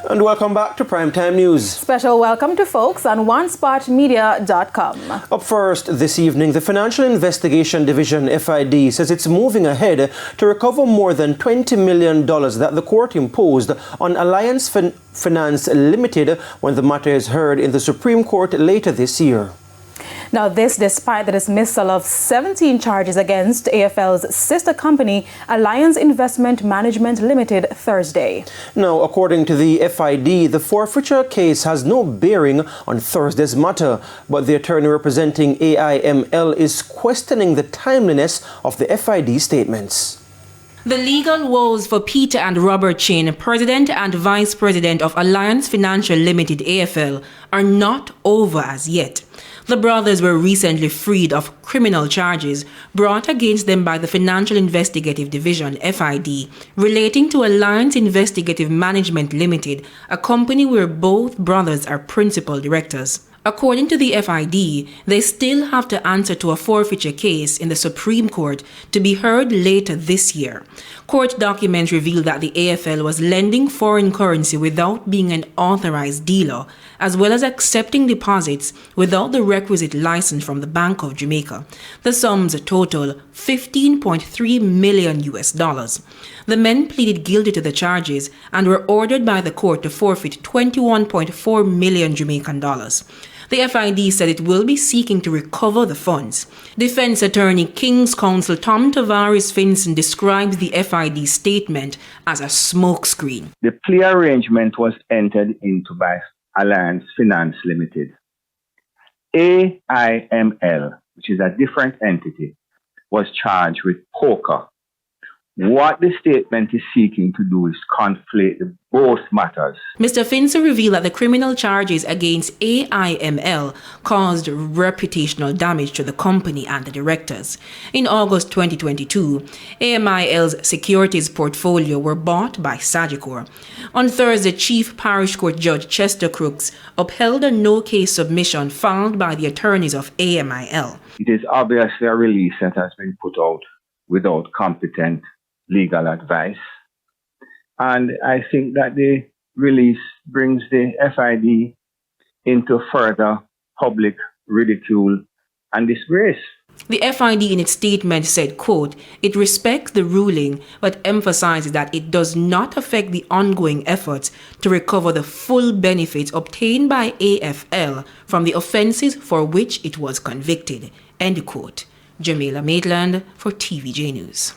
And welcome back to Primetime News. Special welcome to folks on OneSpotMedia.com. Up first this evening, the Financial Investigation Division, FID, says it's moving ahead to recover more than $20 million that the court imposed on Alliance Finance Limited when the matter is heard in the Supreme Court later this year. Now, this despite the dismissal of 17 charges against AFL's sister company, Alliance Investment Management Limited, Thursday. Now, according to the FID, the forfeiture case has no bearing on Thursday's matter, but the attorney representing AIML is questioning the timeliness of the FID statements. The legal woes for Peter and Robert Chin, President and Vice President of Alliance Financial Limited AFL, are not over as yet. The brothers were recently freed of criminal charges brought against them by the Financial Investigative Division, FID, relating to Alliance Investigative Management Limited, a company where both brothers are principal directors. According to the FID, they still have to answer to a forfeiture case in the Supreme Court to be heard later this year. Court documents reveal that the AFL was lending foreign currency without being an authorized dealer, as well as accepting deposits without the requisite license from the Bank of Jamaica. The sums total $15.3 million. The men pleaded guilty to the charges and were ordered by the court to forfeit $21.4 million Jamaican dollars. The FID said it will be seeking to recover the funds. Defense attorney King's Counsel Tom Tavares Finson describes the FID statement as a smokescreen. The plea arrangement was entered into by Alliance Finance Limited. AIML, which is a different entity, was charged with poker. What the statement is seeking to do is conflate both matters. Mr. Finson revealed that the criminal charges against AIML caused reputational damage to the company and the directors. In August 2022, AIML's securities portfolio were bought by Sagicor. On Thursday, Chief Parish Court Judge Chester Crooks upheld a no-case submission filed by the attorneys of AIML. It is obviously a release that has been put out without competent legal advice. And I think that the release brings the FID into further public ridicule and disgrace. The FID in its statement said, quote, "It respects the ruling but emphasizes that it does not affect the ongoing efforts to recover the full benefits obtained by AFL from the offenses for which it was convicted." End quote. Jamila Maitland for TVJ News.